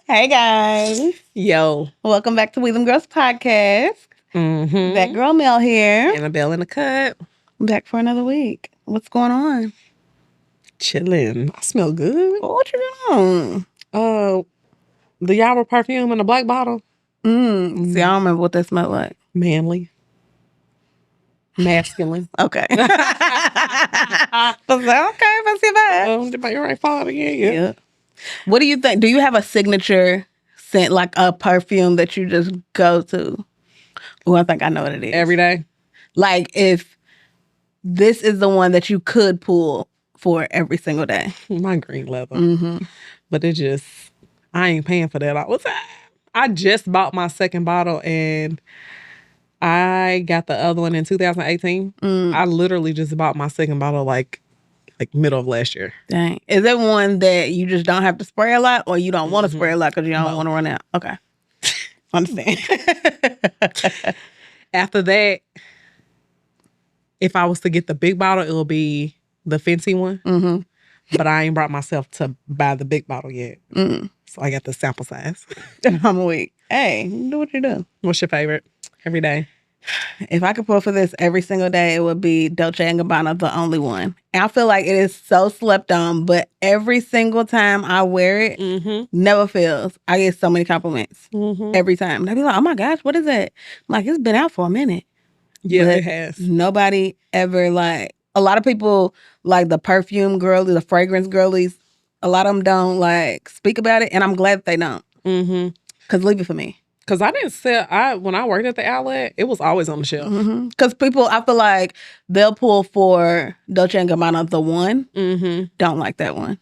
Hey guys. Yo. Welcome back to We Them Girls podcast. Mm-hmm. That girl Mel here. Annabelle in the cut. Back for another week. What's going on? Chilling. I smell good. What you doing? The Yawa perfume in the black bottle. See, I don't remember what that smelled like. Manly. Masculine. Okay. I was like, okay, let's see that. Did my right fall again? Yeah. What do you think? Do you have a signature scent, like a perfume that you just go to? Oh, I think I know what it is. Every day? Like if this is the one that you could pull for every single day. My green leather. Mm-hmm. But it just, I ain't paying for that all the time. I just bought my second bottle and I got the other one in 2018. I literally just bought my second bottle like middle of last year. Dang. Is it one that you just don't have to spray a lot or you don't want to spray a lot because you don't want to run out? Okay. Understand. After that, if I was to get the big bottle, it'll be the Fenty one. Mm-hmm. But I ain't brought myself to buy the big bottle yet. So I got the sample size. I'm weak. Hey, do what you do. What's your favorite? Every day. If I could pull for this every single day, it would be Dolce & Gabbana, the only one. And I feel like it is so slept on, but every single time I wear it, never fails. I get so many compliments every time. They be like, oh my gosh, what is it? I'm like, it's been out for a minute. Yeah, but it has. Nobody ever like, a lot of people like the perfume girlies, the fragrance girlies, a lot of them don't like speak about it. And I'm glad that they don't. Because leave it for me. Because I didn't sell, when I worked at the outlet, it was always on the shelf. Because people, I feel like they'll pull for Dolce & Gabbana, the one. Don't like that one.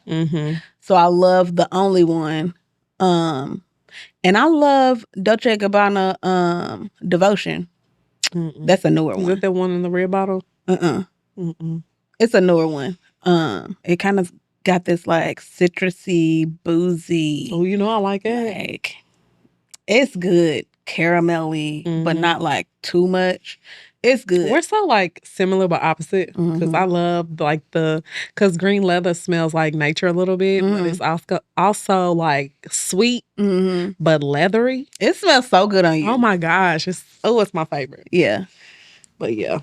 So I love the only one. And I love Dolce & Gabbana Devotion. That's a newer one. Is it the one in the red bottle? It's a newer one. It kind of got this like citrusy, boozy. Oh, you know I like it. Like, it's good, caramelly, but not like too much. It's good. We're so like similar but opposite because I love like because green leather smells like nature a little bit, but it's also like sweet but leathery. It smells so good on you. Oh my gosh, it's my favorite. Yeah, but yeah.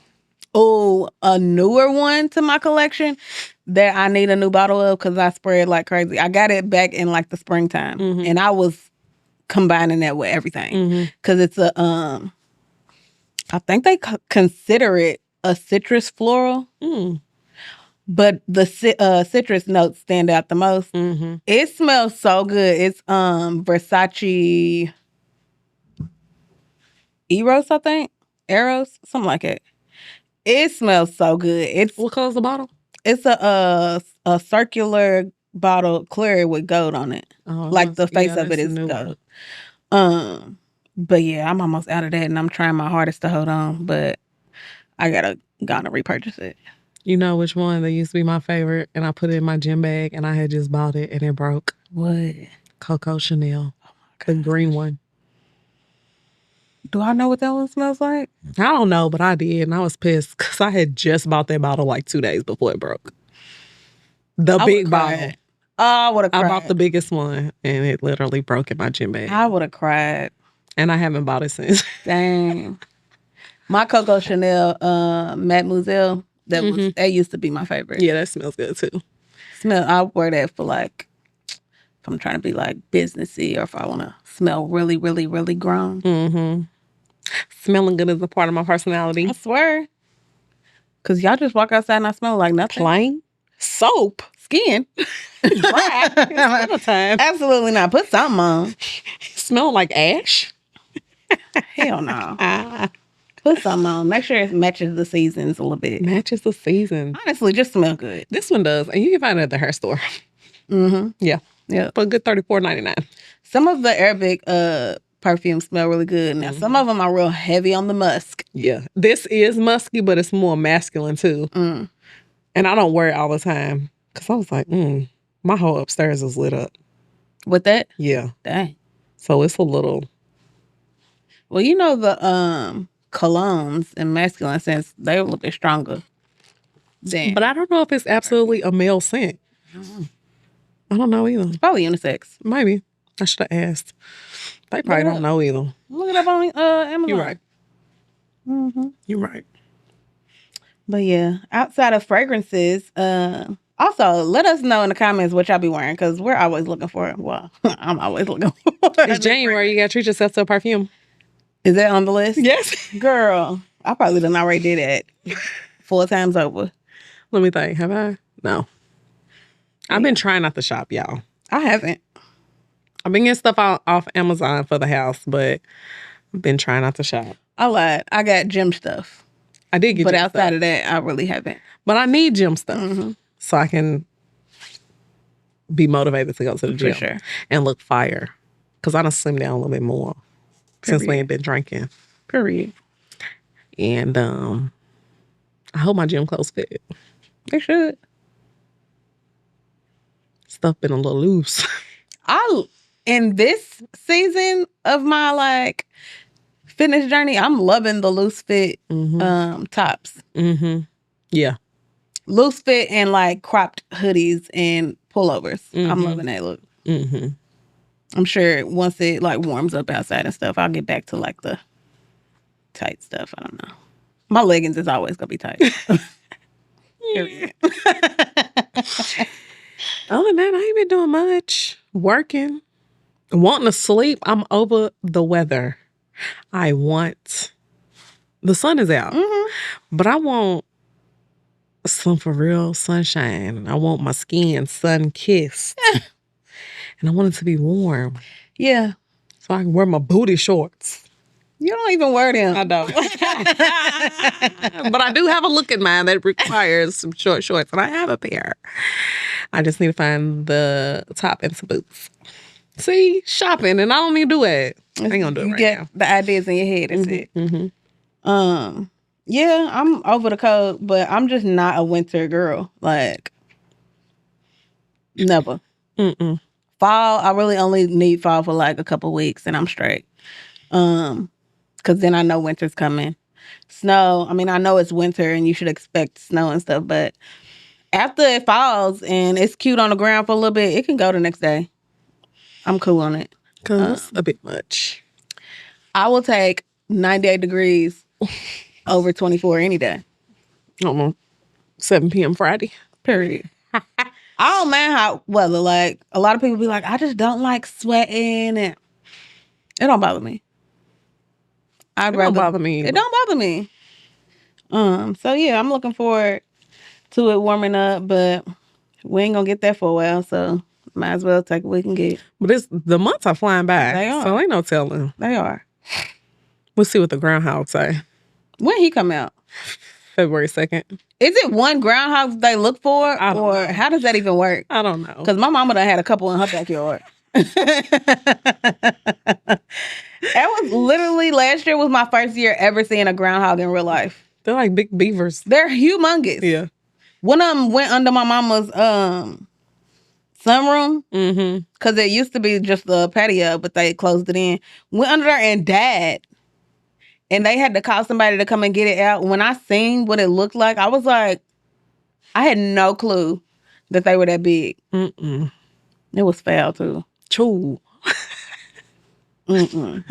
Oh, a newer one to my collection that I need a new bottle of because I spray it like crazy. I got it back in like the springtime, and I was combining that with everything because it's a I think they consider it a citrus floral, but the citrus notes stand out the most. It smells so good. It's Versace Eros, I think. Eros, something like it. It smells so good. What color's the bottle? It's a circular bottle, clear with gold on it. Like the face of it is gold. But yeah, I'm almost out of that and I'm trying my hardest to hold on, but I gotta repurchase it. You know which one that used to be my favorite and I put it in my gym bag and I had just bought it and it broke? What? Coco Chanel. Oh my God. The green one. Do I know what that one smells like? I don't know, but I did and I was pissed because I had just bought that bottle like 2 days before it broke. The big bottle. Oh, I would have cried. I bought the biggest one and it literally broke in my gym bag. I would have cried. And I haven't bought it since. Dang. My Coco Chanel Mademoiselle, that used to be my favorite. Yeah, that smells good too. I wear that for like, if I'm trying to be like businessy or if I want to smell really, really, really grown. Smelling good is a part of my personality. I swear. Because y'all just walk outside and I smell like nothing. Plain soap. Skin. Right. It's time. Absolutely not. Put something on. Smell like ash. Hell no. Put something on. Make sure it matches the seasons a little bit. Matches the season. Honestly, just smell good. This one does. And you can find it at the hair store. Yeah. For a good $34.99. Some of the Arabic perfumes smell really good. Now, some of them are real heavy on the musk. Yeah. This is musky, but it's more masculine too. And I don't wear it all the time. Because I was like, my whole upstairs is lit up. With that? Yeah. Dang. So it's a little... Well, you know the colognes in masculine sense, they're a little bit stronger. But I don't know if it's absolutely a male scent. I don't know either. It's probably unisex. Maybe. I should have asked. They probably don't know either. Look it up on Amazon. You're right. Mm-hmm. You're right. But yeah, outside of fragrances, also let us know in the comments what y'all be wearing because we're always looking for it. Well, I'm always looking for it. It's January. You got to treat yourself to a perfume. Is that on the list? Yes. Girl, I probably done already did that 4 times over. Let me think. Have I? No. I've been trying not to shop, y'all. I haven't. I've been getting stuff off Amazon for the house, but I've been trying not to shop. I lied. I got gym stuff. I did get but gym outside stuff. of that, I really haven't. But I need gym stuff so I can be motivated to go to the gym and look fire. Because I done slimmed down a little bit more since we ain't been drinking. Period. And I hope my gym clothes fit. They should. Stuff been a little loose. In this season of my fitness journey, I'm loving the loose fit tops. Mm-hmm. Yeah. Loose fit and cropped hoodies and pullovers. I'm loving that look. Mm-hmm. I'm sure once it warms up outside and stuff, I'll get back to the tight stuff. I don't know. My leggings is always gonna be tight. Period. Other than that, I ain't been doing much. Working. Wanting to sleep. I'm over the weather. The sun is out. But I want some for real sunshine. I want my skin sun-kissed. And I want it to be warm. Yeah. So I can wear my booty shorts. You don't even wear them. I don't. But I do have a look in mine that requires some short shorts. And I have a pair. I just need to find the top and some boots. See? Shopping. And I don't need to do it. I ain't gonna do it right now. You get the ideas in your head. That's it. Mm-hmm. Yeah, I'm over the cold, but I'm just not a winter girl. Never. Mm-mm. Fall, I really only need fall for a couple weeks and I'm straight. Because then I know winter's coming. Snow, I mean, I know it's winter and you should expect snow and stuff, but after it falls and it's cute on the ground for a little bit, it can go the next day. I'm cool on it. Because it's a bit much. I will take 98 degrees over 24 any day. 7 p.m. Friday. Period. I don't mind hot weather. A lot of people be like, I just don't like sweating. And it don't bother me. It don't bother me. It don't bother me. So yeah, I'm looking forward to it warming up, but we ain't gonna get that for a while, so might as well take what we can get. But the months are flying by. They are. So ain't no telling. They are. We'll see what the groundhog say. When he come out? February 2nd. Is it one groundhog they look for? Or how does that even work? I don't know. Because my mama done had a couple in her backyard. That was literally last year was my first year ever seeing a groundhog in real life. They're like big beavers. They're humongous. Yeah. One of them went under my mama's sunroom. Mm-hmm. Because it used to be just a patio, but they closed it in. Went under there and died. And they had to call somebody to come and get it out. When I seen what it looked like, I was like, I had no clue that they were that big. Mm-mm. It was foul, too. Choo. Mm-mm.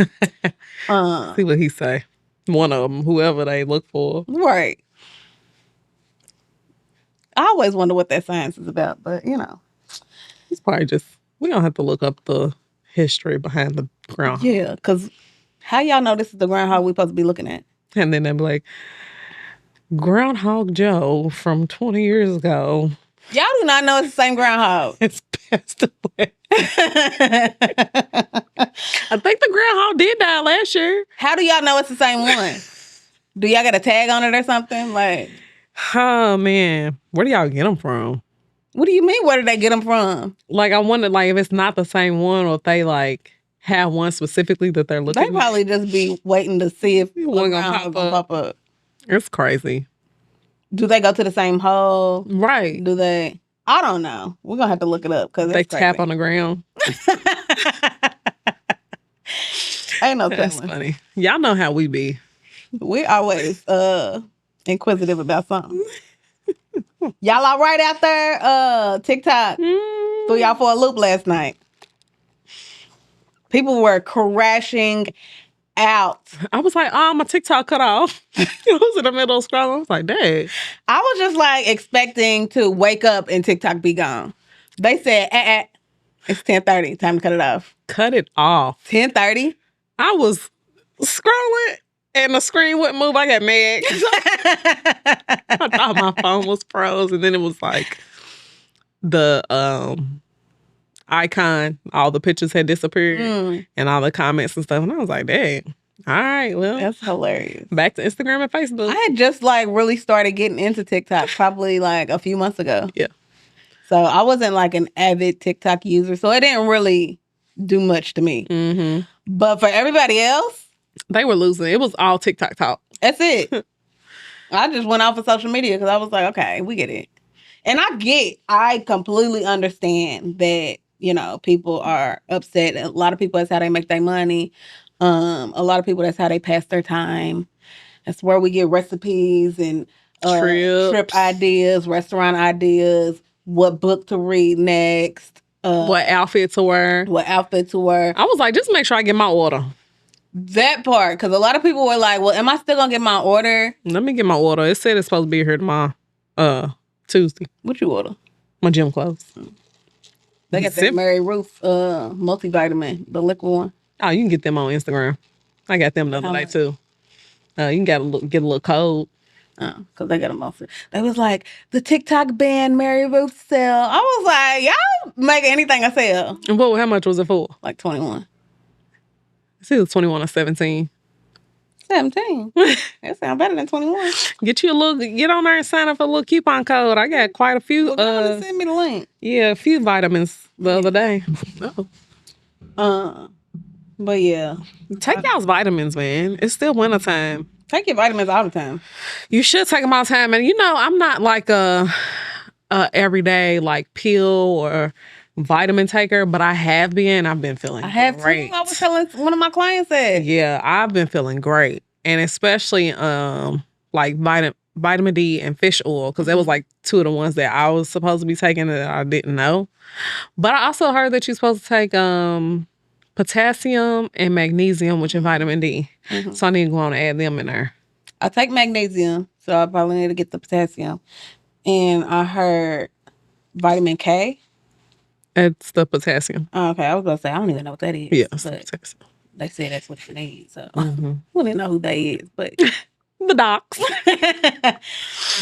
See what he say. One of them, whoever they look for. Right. I always wonder what that science is about, but, It's probably just, we don't have to look up the history behind the groundhog. Yeah, because how y'all know this is the groundhog we supposed to be looking at? And then they'll be like, Groundhog Joe from 20 years ago. Y'all do not know it's the same groundhog. It's passed away. I think the groundhog did die last year. How do y'all know it's the same one? Do y'all got a tag on it or something? Oh, man. Where do y'all get them from? What do you mean, where did they get them from? I wonder, if it's not the same one or if they, have one specifically that they're looking at. They probably just be waiting to see if one gonna pop up. It's crazy. Do they go to the same hole? Right. Do they? I don't know. We're going to have to look it up. Cause they tap on the ground. Ain't no telling. That's funny. Y'all know how we be. We always inquisitive about something. Y'all all right out there? TikTok threw y'all for a loop last night. People were crashing out. I was like, oh, my TikTok cut off. It was in the middle of scrolling. I was like, dang. I was just like expecting to wake up and TikTok be gone. They said, it's 10:30. Time to cut it off. Cut it off. 10:30? I was scrolling and the screen wouldn't move. I got mad. I thought my phone was froze. And then it was like the icon, all the pictures had disappeared and all the comments and stuff. And I was like, dang. All right, well. That's hilarious. Back to Instagram and Facebook. I had just like really started getting into TikTok probably like a few months ago. Yeah. So I wasn't like an avid TikTok user. So it didn't really do much to me. Mm-hmm. But for everybody else, they were losing. It was all TikTok talk. That's it. I just went off of social media because I was like, okay, we get it. And I completely understand that, you know, people are upset. A lot of people, that's how they make their money. A lot of people, that's how they pass their time. That's where we get recipes and trip ideas, restaurant ideas, what book to read next. What outfit to wear. I was like, just make sure I get my order. That part, because a lot of people were like, well, am I still going to get my order? Let me get my order. It said it's supposed to be here tomorrow, Tuesday. What you order? My gym clothes. They got that Mary Ruth multivitamin, the liquid one. Oh, you can get them on Instagram. I got them the other day, too. You can get a little code. Oh, because they got them off. They was like, the TikTok band Mary Ruth sell. I was like, y'all make anything I sell. And how much was it for? Like 21. It was 21 or 17. 17. That sounds better than 21. Get on there and sign up for a little coupon code. I got quite a few. Well, send me the link. Yeah, a few vitamins the other day. But yeah. Take y'all's vitamins, man. It's still wintertime. Take your vitamins all the time. You should take them all the time. And I'm not like a everyday like pill or vitamin taker, but I have been. I've been feeling great. Too. I was telling one of my clients that. Yeah, I've been feeling great. And especially like vitamin D and fish oil, because that was like two of the ones that I was supposed to be taking that I didn't know. But I also heard that you're supposed to take potassium and magnesium, which is vitamin D. Mm-hmm. So I need to go on and add them in there. I take magnesium, so I probably need to get the potassium. And I heard vitamin K. It's the potassium. Oh, okay, I was going to say, I don't even know what that is. Yeah, it's potassium. They say that's what you need, so I don't know who they is, but... the docs.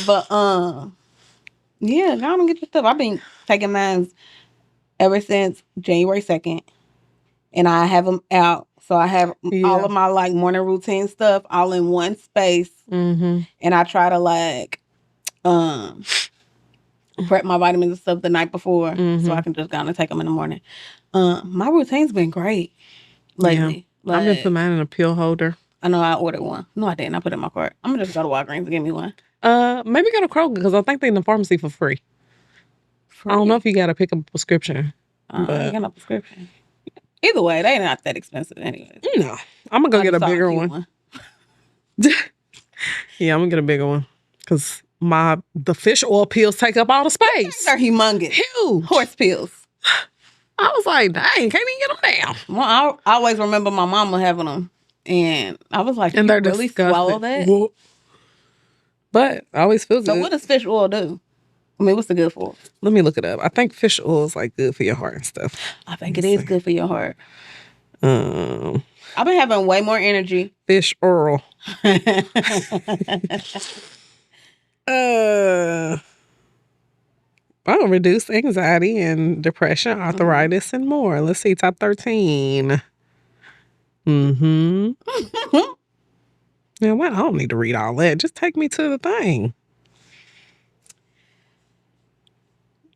But, yeah, go on and get your stuff. I've been taking mine ever since January 2nd. And I have them out. So I have all of my like morning routine stuff all in one space. Mm-hmm. And I try to like prep my vitamins and stuff the night before so I can just go and take them in the morning. My routine's been great lately. Yeah. I've been putting mine in a pill holder. I know I ordered one. No, I didn't. I put it in my cart. I'm going to just go to Walgreens and get me one. Maybe go to Kroger because I think they're in the pharmacy for free. I don't know if you got to pick up a prescription. But I got no prescription. Either way, they not that expensive anyway. No. I'm going to go get a bigger one. Yeah, I'm going to get a bigger one. Because the fish oil pills take up all the space. They're humongous. Huge. Horse pills. I was like, dang, can't even get them down. Well, I always remember my mama having them. And I was like, and they're really disgusting. Swallow that? Whoa. But I always feel good. So what does fish oil do? I mean, what's it good for? Let me look it up. I think fish oil is like good for your heart and stuff. I think it is good for your heart. I've been having way more energy. Fish oil. Reduce anxiety and depression, arthritis, and more. Let's see, top 13. Mm-hmm. Yeah, well, I don't need to read all that. Just take me to the thing.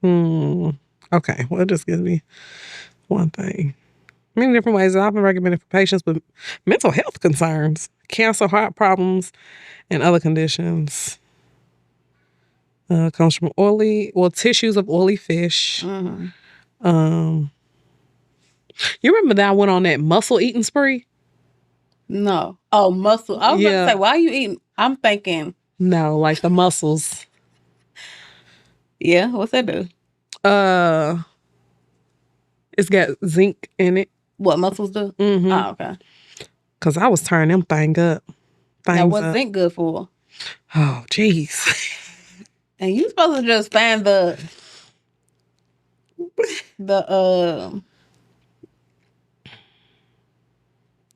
Okay, well, just give me one thing. Many different ways are often recommended for patients with mental health concerns, cancer, heart problems, and other conditions. Comes from tissues of oily fish. Mm-hmm. You remember that I went on that mussel eating spree? No. Oh, mussel. I was going to say, why are you eating? I'm thinking. No, like the mussels. Yeah, what's that do? It's got zinc in it. What muscles do? Mm-hmm. Oh, okay. Because I was turning them things up. Now, what's zinc good for? Oh, jeez. And you supposed to just find the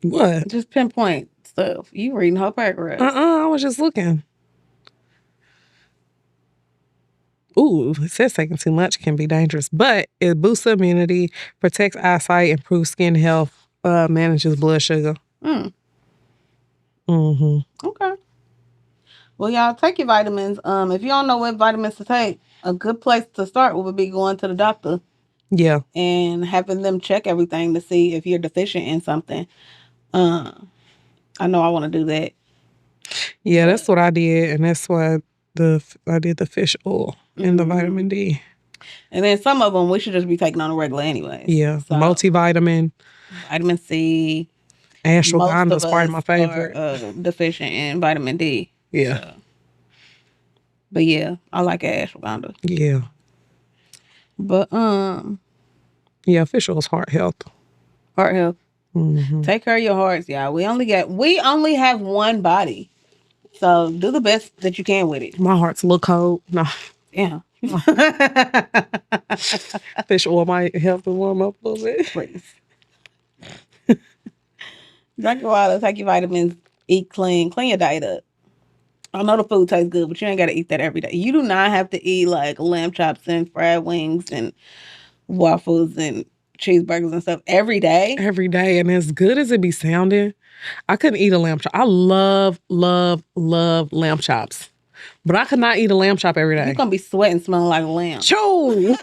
what? Just pinpoint stuff. You reading whole paragraphs. I was just looking. Ooh, it says taking too much can be dangerous, but it boosts immunity, protects eyesight, improves skin health, manages blood sugar. Mm-hmm. Okay. Well, y'all take your vitamins. If you don't know what vitamins to take, a good place to start would be going to the doctor. Yeah. And having them check everything to see if you're deficient in something. I know I want to do that. Yeah, that's what I did, and that's why I did the fish oil and the vitamin D. And then some of them we should just be taking on a regular anyway. Yeah, so, multivitamin, vitamin C. Ashwagandha is part of my favorite. Are, deficient in vitamin D. Yeah. So. But yeah, I like ashwagandha. Yeah. But yeah, fish oil is heart health. Heart health. Mm-hmm. Take care of your hearts, y'all. We only have one body. So do the best that you can with it. My heart's a little cold. No. Yeah. Fish oil might help it warm up a little bit. Please. Drink your water, take your vitamins, eat clean your diet up. I know the food tastes good, but you ain't got to eat that every day. You do not have to eat like lamb chops and fried wings and waffles and cheeseburgers and stuff every day. Every day. And as good as it be sounding, I couldn't eat a lamb chop. I love lamb chops. But I could not eat a lamb chop every day. You're going to be sweating, smelling like a lamb. Choo!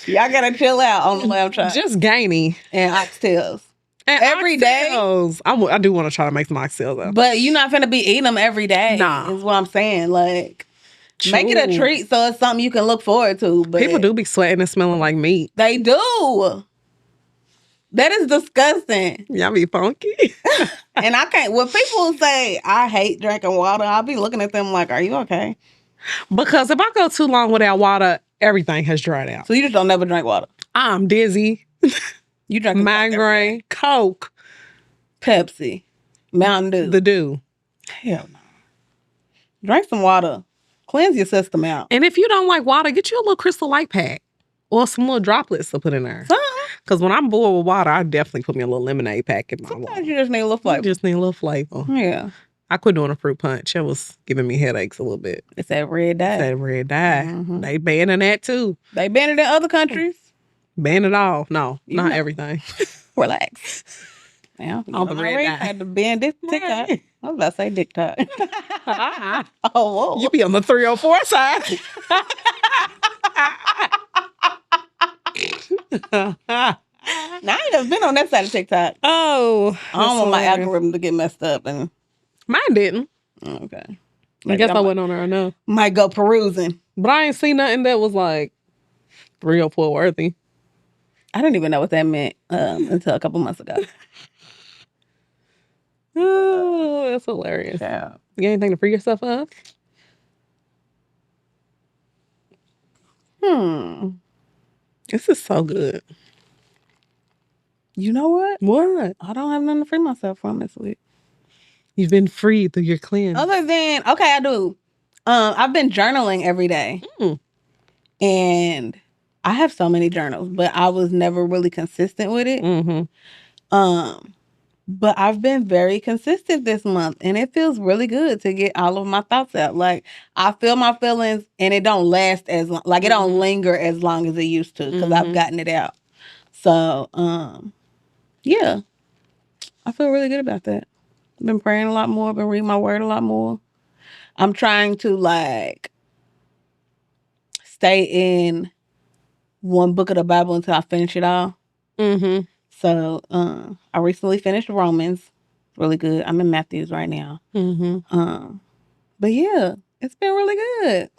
Y'all gotta chill out on the lamb chop. Just gainy. And oxtails. And every oxtails. day. I do want to try to make some oxtails though. But you're not finna be eating them every day. Nah. Is what I'm saying. Like, make it a treat so it's something you can look forward to. But people do be sweating and smelling like meat. They do. That is disgusting. Y'all be funky. And I can't, when people say, I hate drinking water, I'll be looking at them like, are you okay? Because if I go too long without water, everything has dried out. So you just don't never drink water? I'm dizzy. You drink migraine, Coke, Pepsi, Mountain Dew. The Dew. Hell no. Drink some water. Cleanse your system out. And if you don't like water, get you a little Crystal Light pack. Or some little droplets to put in there. Because when I'm bored with water, I definitely put me a little lemonade pack in my water. Sometimes you just need a little flavor. You just need a little flavor. Yeah. I quit doing a fruit punch. It was giving me headaches a little bit. It's that red dye. It's that red dye. Mm-hmm. They banning that too. They banned it in other countries. Ban it all. No, not everything. Relax. Now, on the red dye. Had to ban this TikTok. I was about to say TikTok. Oh, whoa. You be on the 304 side. Now, I ain't never been on that side of TikTok. Oh. I don't want my algorithm to get messed up. And mine didn't. Okay. I guess I wasn't on there enough. Might go perusing. But I ain't seen nothing that was like 304 worthy. I didn't even know what that meant until a couple months ago. Oh, that's hilarious. Yeah. You got anything to free yourself up? This is so good. You know what? What? I don't have nothing to free myself from this week. You've been freed through your cleanse. Other than, okay, I do. I've been journaling every day. And I have so many journals, but I was never really consistent with it. But I've been very consistent this month, and it feels really good to get all of my thoughts out. Like, I feel my feelings, and it don't last as long. Like, it don't linger as long as it used to, because I've gotten it out. So, yeah, I feel really good about that. I've been praying a lot more. Been reading my word a lot more. I'm trying to, like, stay in one book of the Bible until I finish it all. So, I recently finished Romans. Really good. I'm in Matthews right now. But yeah, it's been really good.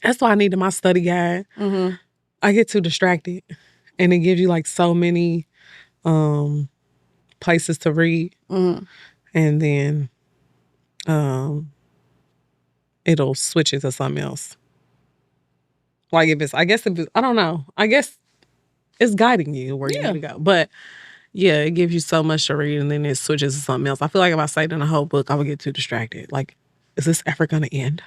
That's why I needed my study guide. I get too distracted. And it gives you like so many places to read. And then it'll switch into something else. Like if it's, I don't know. I guess it's guiding you where you need to go. But yeah, it gives you so much to read and then it switches to something else. I feel like if I stayed in a whole book, I would get too distracted. Like, is this ever going to end?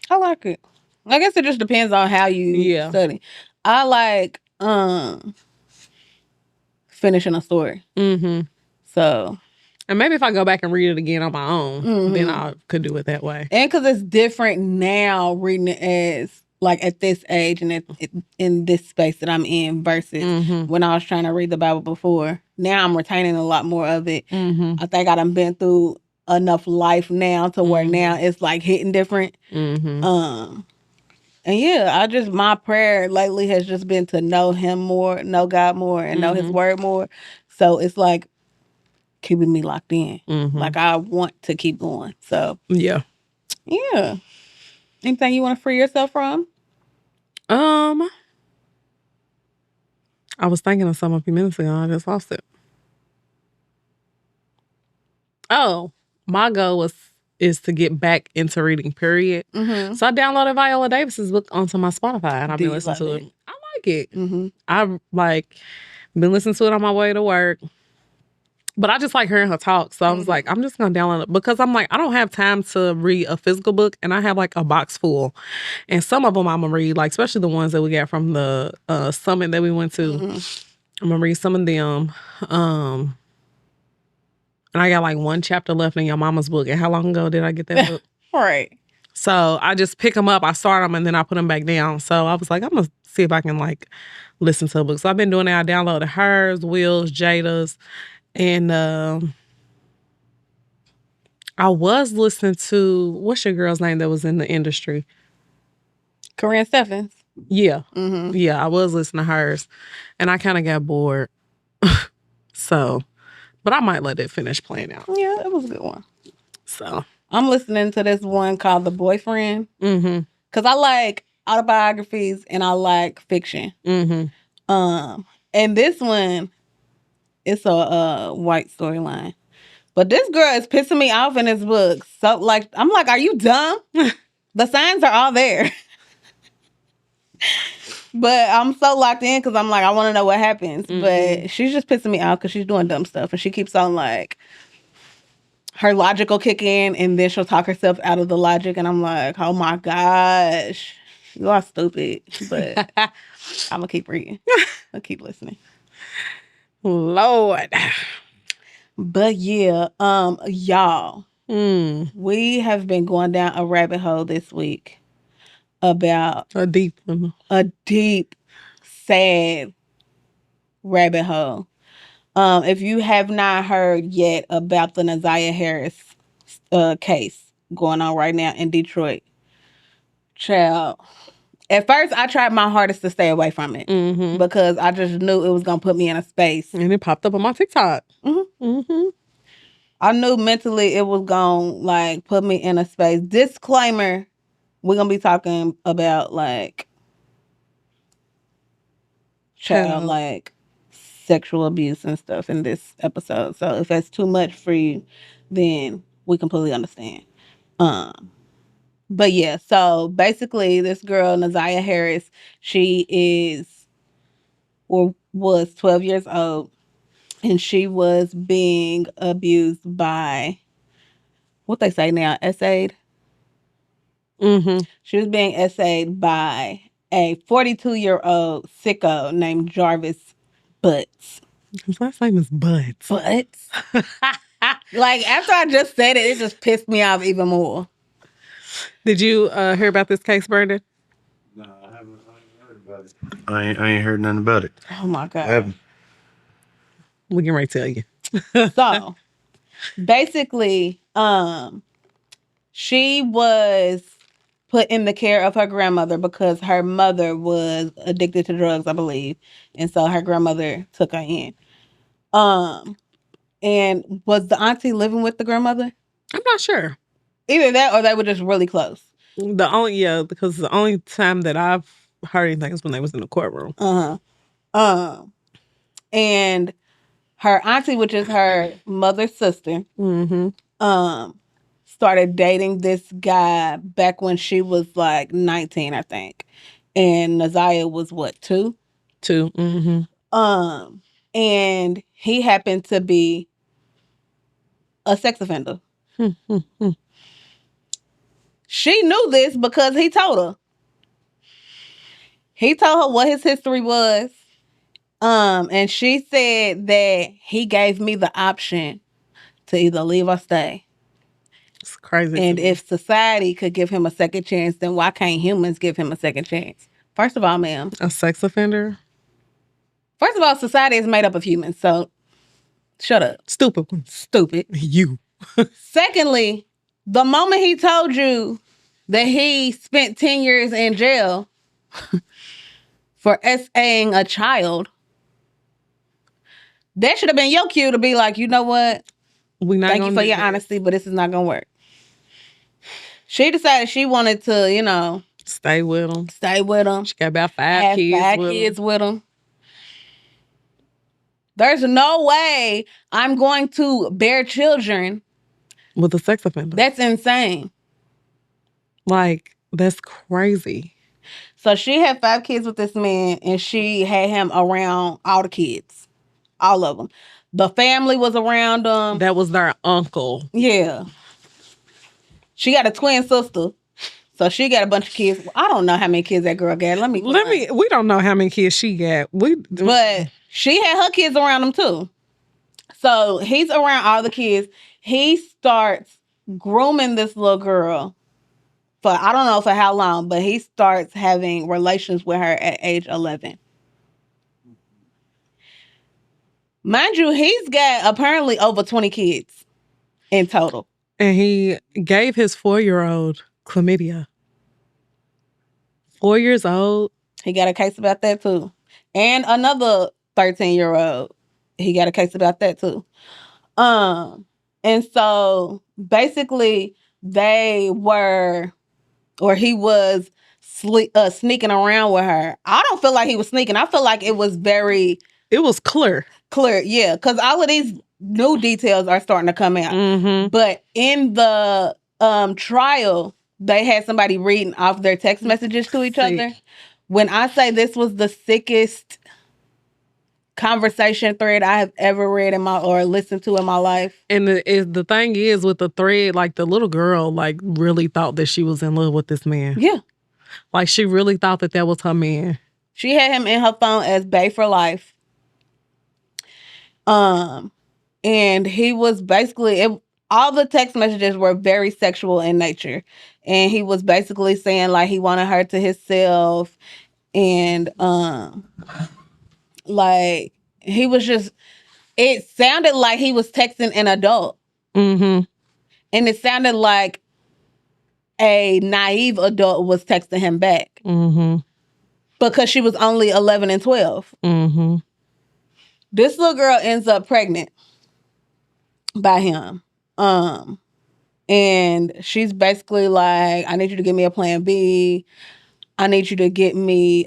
I like it. I guess it just depends on how you study. I like finishing a story. Mm-hmm. So. And maybe if I go back and read it again on my own, then I could do it that way. And because it's different now reading it as like at this age and in this space that I'm in versus when I was trying to read the Bible before. Now I'm retaining a lot more of it. I think I done been through enough life now to where now it's like hitting different. And yeah, my prayer lately has just been to know him more, know God more, and know his word more. So it's like keeping me locked in. Like I want to keep going. So yeah. Anything you want to free yourself from? I was thinking of something a few minutes ago. I just lost it. Oh, my goal is to get back into reading, period. So I downloaded Viola Davis's book onto my Spotify and I've been listening to it. I like it. I've been listening to it on my way to work. But I just like hearing her talk. So I was like, I'm just going to download it. Because I'm like, I don't have time to read a physical book. And I have like a box full. And some of them I'm going to read, like especially the ones that we got from the summit that we went to. I'm going to read some of them. And I got like one chapter left in your mama's book. And how long ago did I get that book? Right. So I just pick them up. I start them and then I put them back down. So I was like, I'm going to see if I can like listen to a book. So I've been doing that. I downloaded hers, Will's, Jada's. And I was listening to, what's your girl's name that was in the industry? Corinne Steffens. Yeah. Yeah, I was listening to hers. And I kind of got bored. So, but I might let it finish playing out. Yeah, it was a good one. So. I'm listening to this one called The Boyfriend. Because I like autobiographies and I like fiction. And this one, it's a white storyline. But this girl is pissing me off in this book. So, like, I'm like, are you dumb? The signs are all there. But I'm so locked in because I'm like, I want to know what happens. But she's just pissing me off because she's doing dumb stuff. And she keeps on, like, her logic will kick in and then she'll talk herself out of the logic. And I'm like, oh, my gosh. You are stupid. But I'm going to keep reading. I'll keep listening. Lord. But yeah, y'all, we have been going down a rabbit hole this week about a deep, sad rabbit hole. If you have not heard yet about the Naziah Harris case going on right now in Detroit, child. At first, I tried my hardest to stay away from it because I just knew it was going to put me in a space. And it popped up on my TikTok. I knew mentally it was going to, like, put me in a space. Disclaimer, we're going to be talking about, like, child, like, sexual abuse and stuff in this episode. So if that's too much for you, then we completely understand. But yeah, so basically this girl, Naziah Harris, she is or was 12 years old and she was being abused by, what they say now, essayed? She was being essayed by a 42-year-old sicko named Jarvis Butts. His last name is Butts. Butts? Like, after I just said it, it just pissed me off even more. Did you hear about this case, Brandon? No, I haven't heard about it. I ain't heard nothing about it. Oh, my God. I haven't. We can tell you. So, basically, she was put in the care of her grandmother because her mother was addicted to drugs, I believe. And so her grandmother took her in. And was the auntie living with the grandmother? I'm not sure. Either that or they were just really close. Because the only time that I've heard anything is when they was in the courtroom. And her auntie, which is her mother's sister, started dating this guy back when she was like 19, I think. and Naziah was what, 2? 2. Mm-hmm. And he happened to be a sex offender. She knew this because he told her. He told her what his history was. And she said that he gave me the option to either leave or stay. It's crazy. And if society could give him a second chance, then why can't humans give him a second chance? First of all, ma'am. A sex offender? First of all, society is made up of humans, so shut up. Stupid one. Stupid. You. Secondly, the moment he told you that he spent 10 years in jail for SAing a child, that should have been your cue to be like, you know what? Thank you for your honesty, but this is not going to work. She decided she wanted to, stay with him. She got about 5 kids with him. There's no way I'm going to bear children with a sex offender. That's insane. Like, that's crazy. So she had 5 kids with this man, and she had him around all the kids. All of them. The family was around them. That was their uncle. Yeah. She got a twin sister. So she got a bunch of kids. I don't know how many kids that girl got. We don't know how many kids she got. But she had her kids around him too. So he's around all the kids. He starts grooming this little girl for, I don't know for how long, but he starts having relations with her at age 11. Mind you, he's got apparently over 20 kids in total. And he gave his 4-year-old chlamydia. 4 years old. He got a case about that too. And another 13-year-old. He got a case about that too. And so basically he was sneaking around with her. I don't feel like he was sneaking. I feel like it was clear. Clear, yeah. Because all of these new details are starting to come out. Mm-hmm. But in the trial, they had somebody reading off their text messages to each other. When I say this was the sickest conversation thread I have ever read or listened to in my life. And the thing is with the thread, like the little girl, like really thought that she was in love with this man. Yeah. Like she really thought that was her man. She had him in her phone as Bae for life. And he was basically, all the text messages were very sexual in nature. And he was basically saying like he wanted her to himself. And like he was just, it sounded like he was texting an adult. Mm-hmm. And it sounded like a naive adult was texting him back. Mm-hmm. Because she was only 11 and 12. Mm-hmm. This little girl ends up pregnant by him. And she's basically like, I need you to give me a plan B. I need you to get me,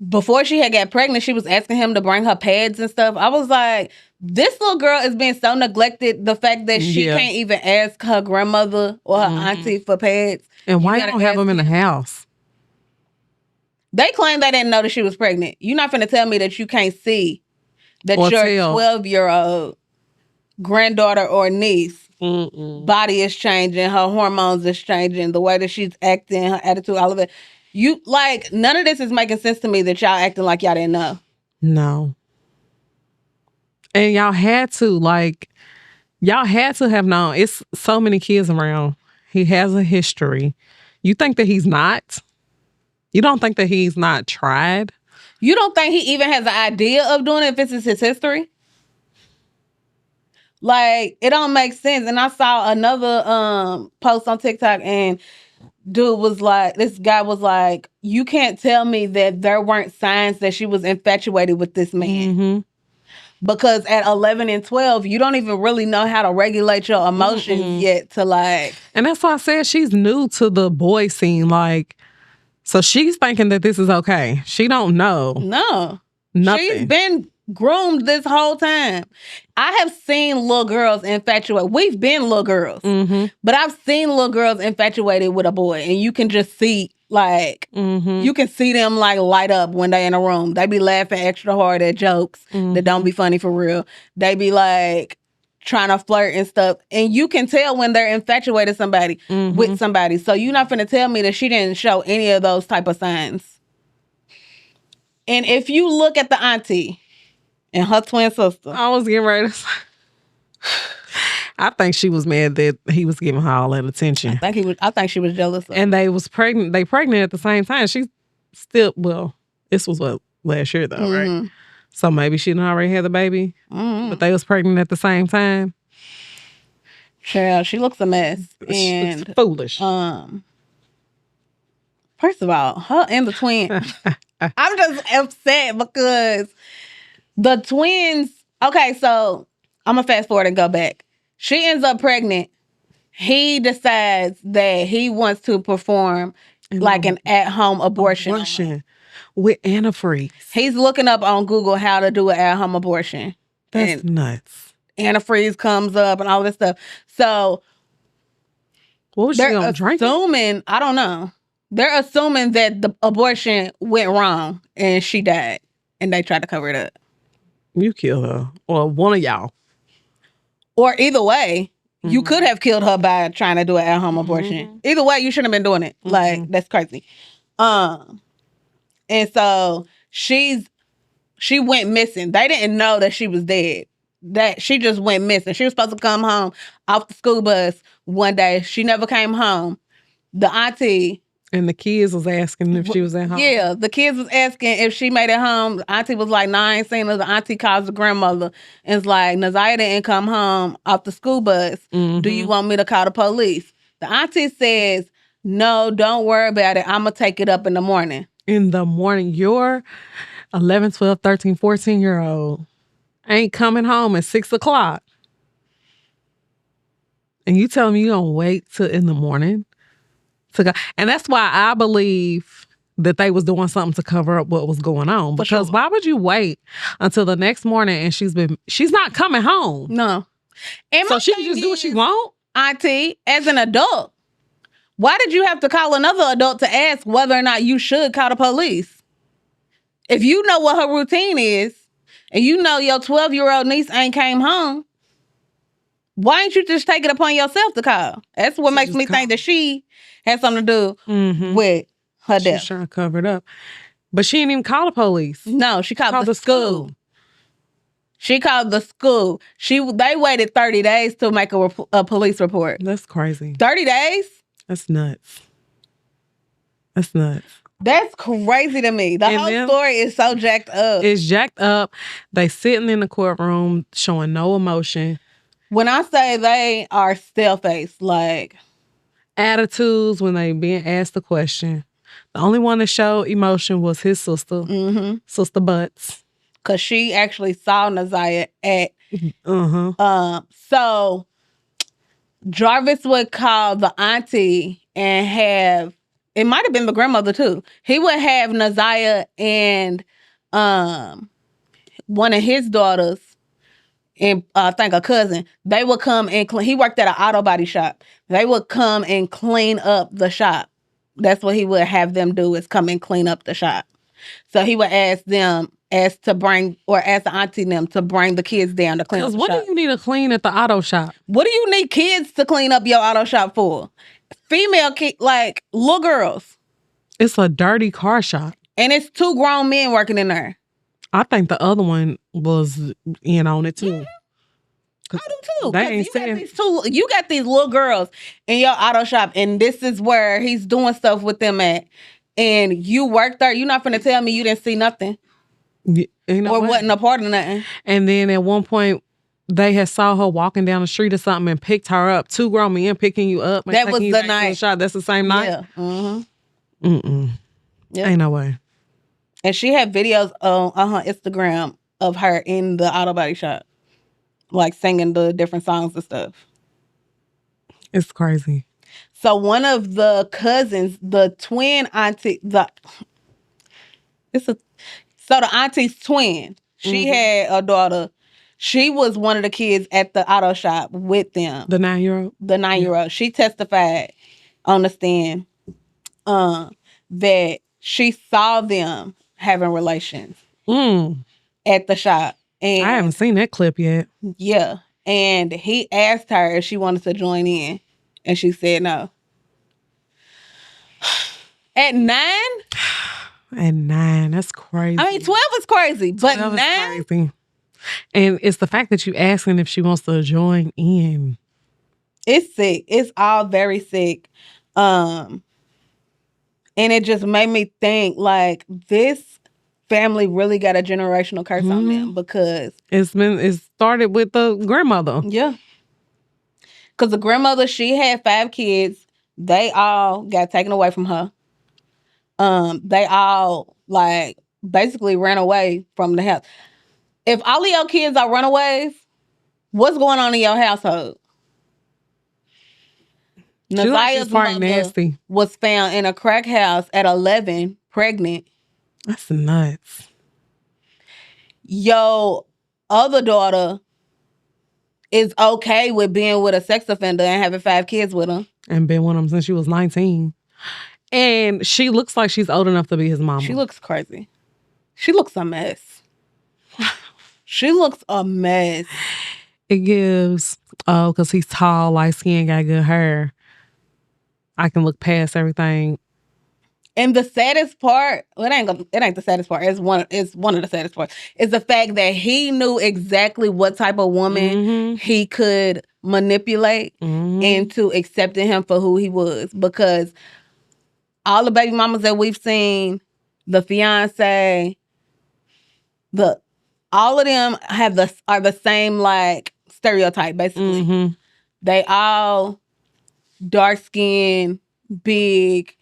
before she had got pregnant, she was asking him to bring her pads and stuff. I was like, this little girl is being so neglected. The fact that she can't even ask her grandmother or her auntie for pads. And why you don't have them in the house? They claim they didn't know that she was pregnant. You're not finna tell me that you can't see that your 12-year-old granddaughter or niece body is changing, her hormones is changing, the way that she's acting, her attitude, all of it. None of this is making sense to me that y'all acting like y'all didn't know. No. And y'all had to have known. It's so many kids around. He has a history. You think that he's not? You don't think that he's not tried? You don't think he even has an idea of doing it if this is his history? Like, it don't make sense. And I saw another post on TikTok and this guy was like, you can't tell me that there weren't signs that she was infatuated with this man. Mm-hmm. Because at 11 and 12, you don't even really know how to regulate your emotions yet to like. And that's why I said she's new to the boy scene. Like, so she's thinking that this is okay. She don't know. No. Nothing. She's been groomed this whole time. I have seen little girls infatuated. We've been little girls, but I've seen little girls infatuated with a boy, and you can just see, like, you can see them like light up when they in a room. They be laughing extra hard at jokes that don't be funny for real. They be like trying to flirt and stuff, and you can tell when they're infatuated with somebody. So you're not finna tell me that she didn't show any of those type of signs. And if you look at the auntie and her twin sister, I was getting ready to say, I think she was mad that he was giving her all that attention. I think she was jealous of and they was pregnant. They pregnant at the same time. She still, well, this was last year though, right? So maybe she didn't already have the baby, but they was pregnant at the same time. Child, she looks a mess. And it's foolish. First of all, her and the twin. I'm just upset because the twins. Okay, so I'm gonna fast forward and go back. She ends up pregnant. He decides that he wants to perform like an at-home abortion with antifreeze. He's looking up on Google how to do an at-home abortion. That's nuts. Antifreeze comes up and all this stuff. So what was she gonna drink? I don't know. They're assuming that the abortion went wrong and she died, and they tried to cover it up. You killed her, or one of y'all, or either way. You could have killed her by trying to do an at-home abortion. Either way, you shouldn't have been doing it. Like, that's crazy. And so she went missing. They didn't know that she was dead. That she just went missing. She was supposed to come home off the school bus one day. She never came home. The auntie... And the kids was asking if she was at home. Yeah, the kids was asking if she made it home. The auntie was like, "No, I ain't seen her." The auntie calls the grandmother and is like, "Naziah didn't come home off the school bus. Do you want me to call the police?" The auntie says, "No, don't worry about it. I'm going to take it up in the morning." In the morning, your 11, 12, 13, 14-year-old ain't coming home at 6 o'clock. And you tell me you going to wait till in the morning? To go. And that's why I believe that they was doing something to cover up what was going on. Because why would you wait until the next morning and she's not coming home? No. And so she can just do what she want? Auntie, as an adult, why did you have to call another adult to ask whether or not you should call the police? If you know what her routine is, and you know your 12-year-old niece ain't came home, why ain't you just take it upon yourself to call? That's what makes me think that she had something to do with her death. She's trying to cover it up. But she didn't even call the police. No, she called the school. She called the school. They waited 30 days to make a police report. That's crazy. 30 days? That's nuts. That's nuts. That's crazy to me. The whole story is so jacked up. It's jacked up. They sitting in the courtroom showing no emotion. When I say they are still-faced, like... attitudes when they being asked a question. The only one that showed emotion was his sister, Sister Butts. Because she actually saw Naziah at... So, Jarvis would call the auntie and have... It might have been the grandmother, too. He would have Naziah and one of his daughters, and I think a cousin, they would come and clean. He worked at an auto body shop. They would come and clean up the shop. That's what he would have them do, is come and clean up the shop. So he would ask the auntie them to bring the kids down to clean up the shop. What do you need to clean at the auto shop? What do you need kids to clean up your auto shop for? Female kids, like little girls. It's a dirty car shop. And it's 2 grown men working in there. I think the other one was in on it too. Yeah. I do too. They ain't saying... You got these little girls in your auto shop, and this is where he's doing stuff with them at. And you work there. You're not finna tell me you didn't see nothing. Or wasn't a part of nothing. And then at one point, they had saw her walking down the street or something and picked her up. 2 grown men picking you up. That was the night. That's the same night? Yeah. Yep. Ain't no way. And she had videos on her Instagram of her in the auto body shop, like singing the different songs and stuff. It's crazy. So one of the cousins, the twin auntie, the auntie's twin, She had a daughter. She was one of the kids at the auto shop with them. The 9-year-old? The 9-year-old. She testified on the stand that she saw them having relations at the shop. And I haven't seen that clip yet. yeah. And he asked her if she wanted to join in. And she said no. At 9? At 9, that's crazy. I mean, 12 is crazy, but 9? Is crazy. And it's the fact that you asking if she wants to join in. It's sick. It's all very sick. And it just made me think, like, this family really got a generational curse on them because it started with the grandmother. Yeah. Because the grandmother, she had 5 kids. They all got taken away from her. They all, like, basically ran away from the house. If all of your kids are runaways, what's going on in your household? Nazia's mother nasty. was found in a crack house at 11, pregnant. That's nuts. Your other daughter is okay with being with a sex offender and having 5 kids with him. And been with him since she was 19. And she looks like she's old enough to be his mama. She looks crazy. She looks a mess. She looks a mess. It gives, because he's tall, light skin, got good hair. I can look past everything. And the saddest part, well, it ain't the saddest part. It's one of the saddest parts. Is the fact that he knew exactly what type of woman he could manipulate into accepting him for who he was. Because all the baby mamas that we've seen, the fiance, all of them are the same, like, stereotype, basically. They all dark skinned, big,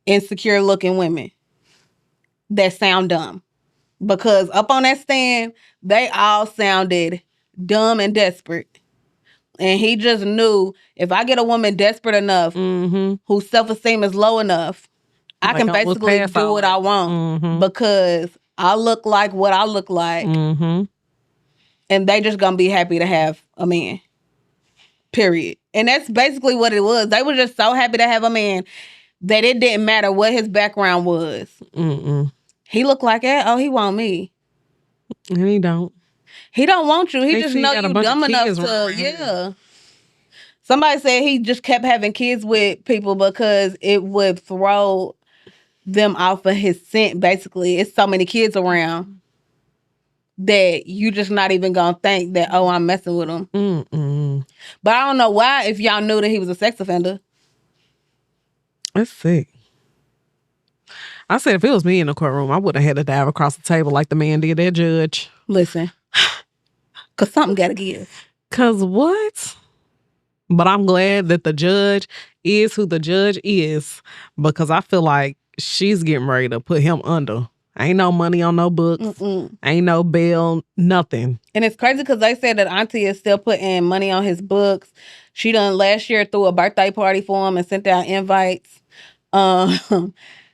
insecure looking women that sound dumb. Because up on that stand, they all sounded dumb and desperate. And he just knew, if I get a woman desperate enough, whose self-esteem is low enough, I can basically do what I want. Because I look like what I look like. And they just gonna be happy to have a man. Period. And that's basically what it was. They were just so happy to have a man that it didn't matter what his background was. He looked like it. Oh, he want me. And he don't. He don't want you. He just know you dumb enough to, yeah. Somebody said he just kept having kids with people because it would throw them off of his scent, basically. It's so many kids around that you just not even gonna think that, oh, I'm messing with him. But I don't know why, if y'all knew that he was a sex offender. That's sick. I said if it was me in the courtroom, I would have had to dive across the table like the man did that judge. Listen. Because something got to give. Because what? But I'm glad that the judge is who the judge is, because I feel like she's getting ready to put him under. Ain't no money on no books. Ain't no bail, nothing. And it's crazy because they said that Auntie is still putting money on his books. She done last year threw a birthday party for him and sent out invites,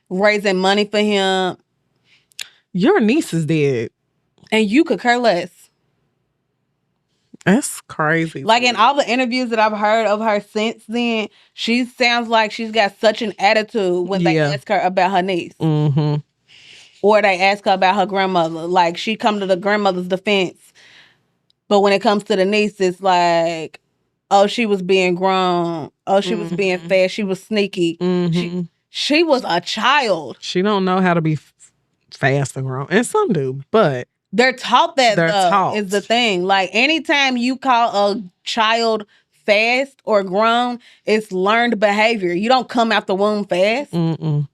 raising money for him. Your niece is dead. And you could care less. That's crazy. Like, in all the interviews that I've heard of her since then, she sounds like she's got such an attitude when they ask her about her niece. Or they ask her about her grandmother. Like, she come to the grandmother's defense. But when it comes to the niece, it's like, oh, she was being grown. Oh, she was being fast. She was sneaky. She was a child. She don't know how to be fast and grown. And some do, but they're taught that, though, is the thing. Like, anytime you call a child fast or grown, it's learned behavior. You don't come out the womb fast. You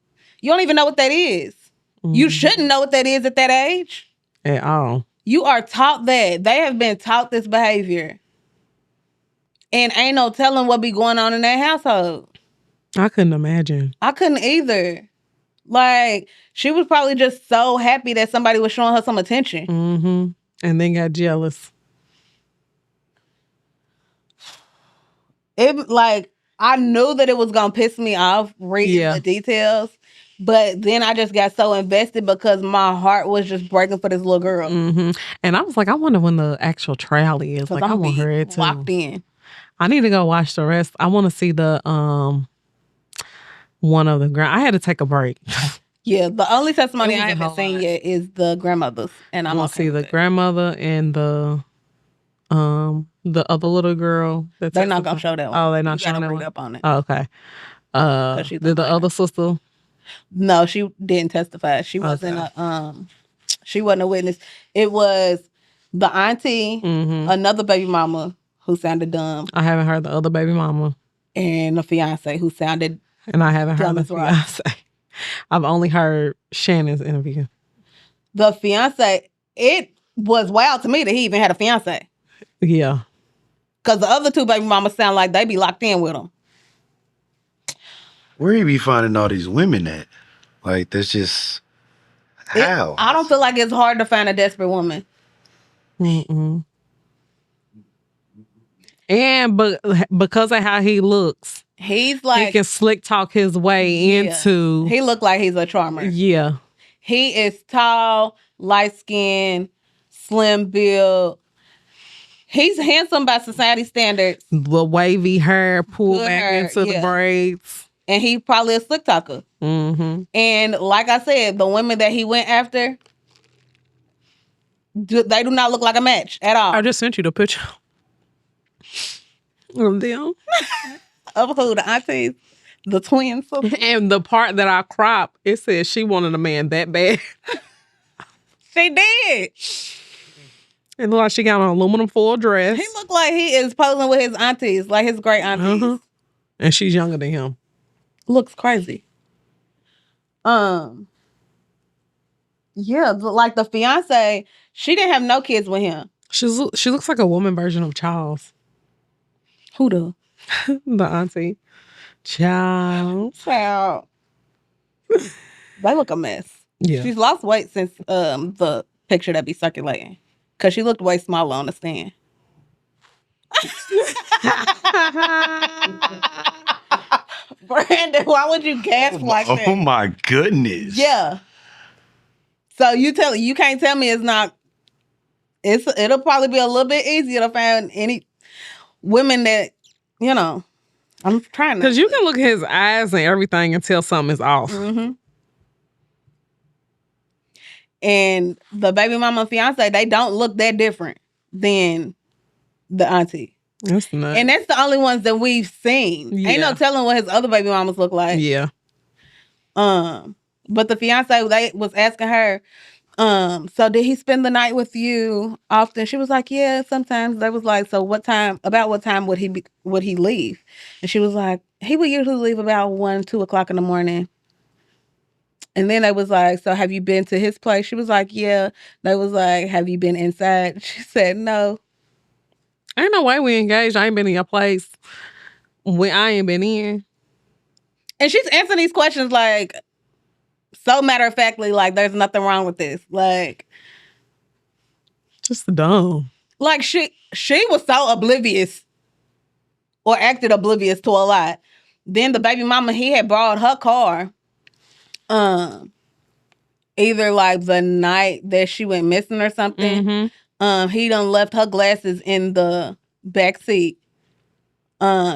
don't even know what that is. You shouldn't know what that is at that age. At all. You are taught that. They have been taught this behavior. And ain't no telling what be going on in that household. I couldn't imagine. I couldn't either. Like, she was probably just so happy that somebody was showing her some attention. And then got jealous. It, like, I knew that it was going to piss me off reading the details. But then I just got so invested because my heart was just breaking for this little girl. Mm-hmm. And I was like, I wonder when the actual trial is. Because Like, I'm I want be her too. locked in. I need to go watch the rest. I want to see the one of the I had to take a break. Yeah, the only testimony It was I a haven't whole seen lot. yet is the grandmother's, and I I'm want to okay see with the it. grandmother and the other little girl. They're not gonna show that one. Oh, they're not You showing gotta that read one. up on it. Oh, okay. she's a Did the minor. other sister? No, she didn't testify. She wasn't she wasn't a witness. It was the auntie, another baby mama who sounded dumb, I haven't heard the other baby mama, and the fiance who sounded and I haven't heard dumb the as rocks. fiance. I've only heard Shannon's interview. The fiance, it was wild to me that he even had a fiance. Yeah. Because the other two baby mamas sound like they be locked in with him. Where you be finding all these women at? Like, that's just how? I don't feel like it's hard to find a desperate woman. Mm-mm. And because of how he looks, he's like he can slick talk his way into. He look like he's a charmer. Yeah. He is tall, light skinned, slim build. He's handsome by society standards. The wavy hair pulled Good back hair, into the braids. And he probably a slick talker. Mm-hmm. And like I said, the women that he went after, they do not look like a match at all. I just sent you the picture of them. Of who? The aunties? The twins? And the part that I cropped, it says she wanted a man that bad. She did. It looked like she got an aluminum foil dress. He looked like he is posing with his aunties, like his great aunties. Uh-huh. And she's younger than him. Looks crazy. Yeah, like the fiance, she didn't have no kids with him. She looks like a woman version of Charles. Who the? The auntie. Charles. Child. They look a mess. Yeah. She's lost weight since the picture that be circulating. Because she looked way smaller on the stand. Brandon, why would you gasp like that? Oh my goodness. Yeah. So you can't tell me it's not. It'll probably be a little bit easier to find any women that, I'm trying to. Because you can look at his eyes and everything and tell something is off. Mm-hmm. And the baby mama and fiance, they don't look that different than the auntie. That's nuts. And that's the only ones that we've seen. Yeah. Ain't no telling what his other baby mamas look like. Yeah. But the fiance, they was asking her, so did he spend the night with you often? She was like, yeah, sometimes. They was like, so what time would he leave? And she was like, he would usually leave about 1-2 o'clock in the morning. And then they was like, so have you been to his place? She was like, yeah. They was like, have you been inside? She said, no. Ain't no way we engaged. I ain't been in your place when I ain't been in. And she's answering these questions like so matter-of-factly, like there's nothing wrong with this. Like, just dumb. Like she was so oblivious or acted oblivious to a lot. Then the baby mama, he had borrowed her car. Either like the night that she went missing or something. Mm-hmm. He done left her glasses in the back seat.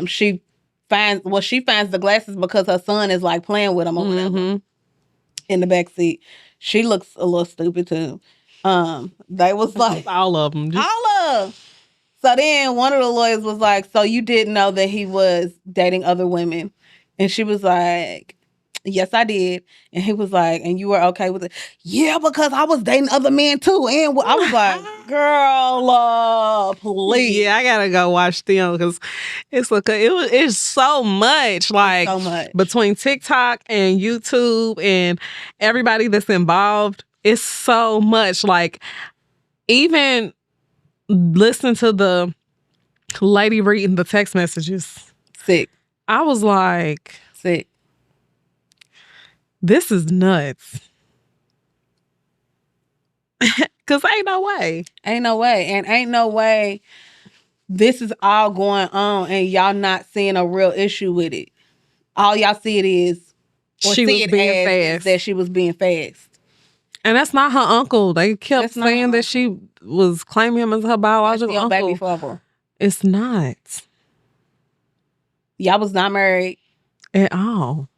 She finds the glasses because her son is like playing with them or whatever in the back seat. She looks a little stupid too. They was like all of them. All of them. So then one of the lawyers was like, so you didn't know that he was dating other women? And she was like, yes, I did. And he was like, and you were okay with it? Yeah, because I was dating other men too. And I was like, girl, please. Yeah, I gotta go watch them because it's so much. Like, so much. Between TikTok and YouTube and everybody that's involved, it's so much. Like, even listen to the lady reading the text messages. Sick. I was like, sick. This is nuts. Because ain't no way. Ain't no way. And ain't no way this is all going on and y'all not seeing a real issue with it. All y'all see it is or she see was it being as fast. that she was being fast. And that's not her uncle. They kept That's not saying her that she was claiming him as her biological That's your uncle. baby father. It's not Y'all was not married at all.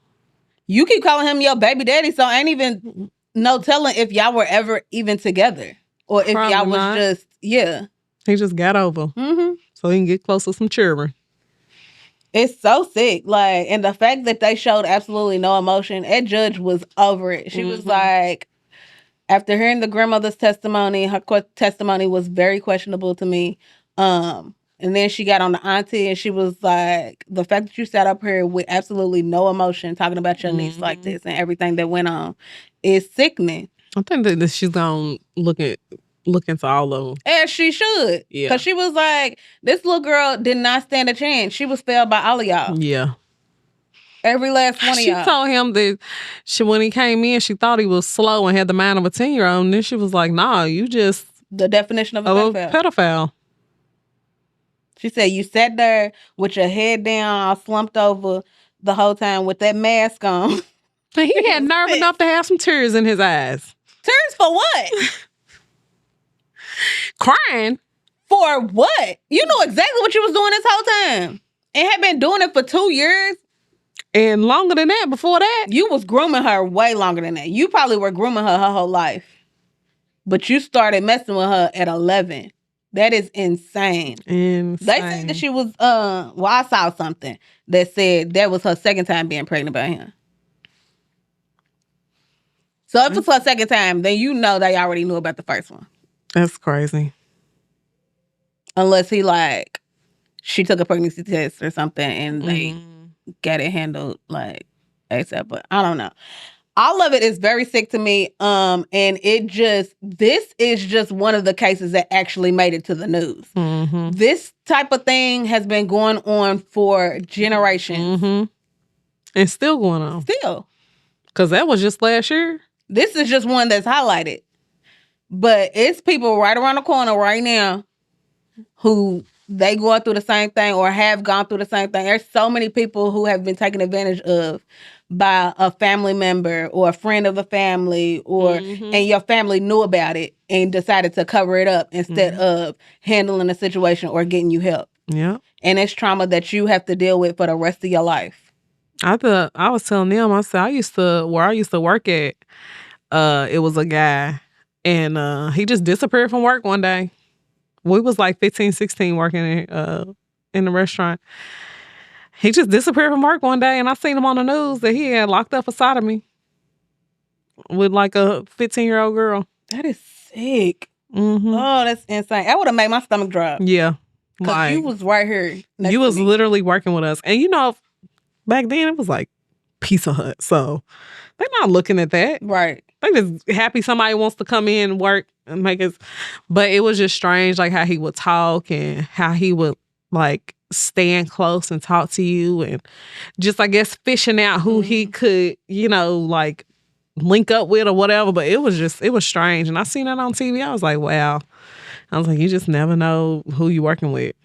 You keep calling him your baby daddy, so ain't even no telling if y'all were ever even together or if Probably y'all was not. just He just got over, so he can get close to some children. It's so sick. Like, and the fact that they showed absolutely no emotion, that judge was over it. She was like, after hearing the grandmother's testimony, her testimony was very questionable to me. And then she got on the auntie and she was like, the fact that you sat up here with absolutely no emotion talking about your niece like this and everything that went on is sickening. I think that she's gonna look into all of them. As she should. Yeah. Because she was like, this little girl did not stand a chance. She was failed by all of y'all. Yeah. Every last one of y'all. She told him that when he came in, she thought he was slow and had the mind of a 10-year-old. And then she was like, nah, you just... the definition of a pedophile. She said, you sat there with your head down, all slumped over the whole time with that mask on. He had nerve enough to have some tears in his eyes. Tears for what? Crying? For what? You know exactly what you was doing this whole time. And had been doing it for 2 years. And longer than that, before that. You was grooming her way longer than that. You probably were grooming her whole life. But you started messing with her at 11. That is insane. They said that she was, I saw something that said that was her second time being pregnant by him. So if it's her second time, then you know they already knew about the first one. That's crazy. Unless she took a pregnancy test or something and they got it handled ASAP. But I don't know. All of it is very sick to me. And this is just one of the cases that actually made it to the news. This type of thing has been going on for generations. And still going on. Still. Because that was just last year. This is just one that's highlighted. But it's people right around the corner right now who they go through the same thing or have gone through the same thing. There's so many people who have been taken advantage of by a family member or a friend of the family and your family knew about it and decided to cover it up instead of handling the situation or getting you help. Yeah. And it's trauma that you have to deal with for the rest of your life. I was telling them, I said, where I used to work at, it was a guy and he just disappeared from work one day. We was like 15, 16 working in the restaurant. He just disappeared from work one day and I seen him on the news that he had locked up a sodomy with like a 15-year-old girl. That is sick. Oh, that's insane. That would have made my stomach drop. Yeah. Because you was right here. You was literally working with us. And back then it was like Pizza Hut. So they're not looking at that. Right. They just happy somebody wants to come in and work and make us. But it was just strange, like how he would talk and how he would like stand close and talk to you and just, I guess, fishing out who he could, like link up with or whatever. But it was strange. And I seen that on TV. I was like, wow. I was like, you just never know who you working with.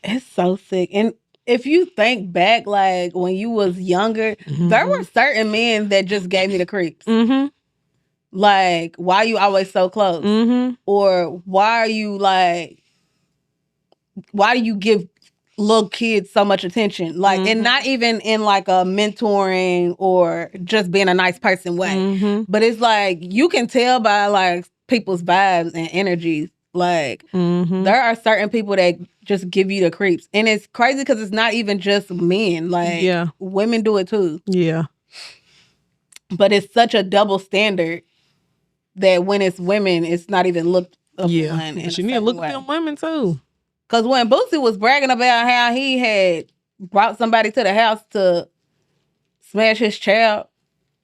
It's so sick. And if you think back, like when you was younger, there were certain men that just gave me the creeps. Like, why you always so close? Or why do you give little kids so much attention? Like, and not even in like a mentoring or just being a nice person way. But it's like, you can tell by like people's vibes and energies. Like, there are certain people that just give you the creeps. And it's crazy because it's not even just men. Like, women do it too. Yeah. But it's such a double standard that when it's women, it's not even looked upon. Yeah, but you need to look at them women too. Because when Boosie was bragging about how he had brought somebody to the house to smash his child,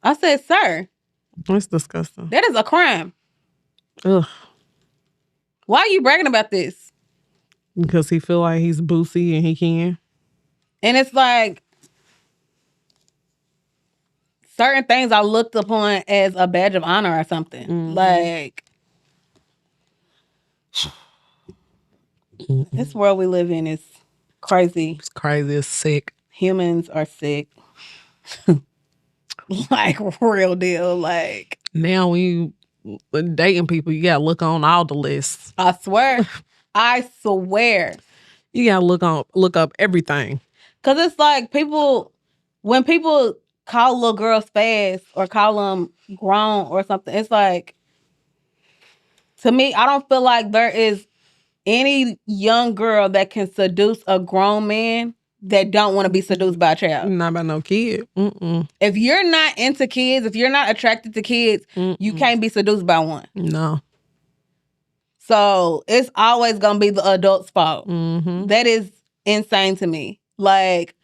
I said, sir. That's disgusting. That is a crime. Ugh. Why are you bragging about this? Because he feel like he's Boosie and he can. And it's like, certain things are looked upon as a badge of honor or something. Like, this world we live in is crazy. It's crazy. It's sick. Humans are sick. Like, real deal. Like, now when you dating people, you gotta look on all the lists. I swear. I swear. You gotta look up everything. Cause it's like when people call little girls fast or call them grown or something, it's like, to me, I don't feel like there is any young girl that can seduce a grown man that don't want to be seduced by a child. Not by no kid. Mm-mm. If you're not into kids, if you're not attracted to kids, you can't be seduced by one. No. So it's always going to be the adult's fault. Mm-hmm. That is insane to me. Like,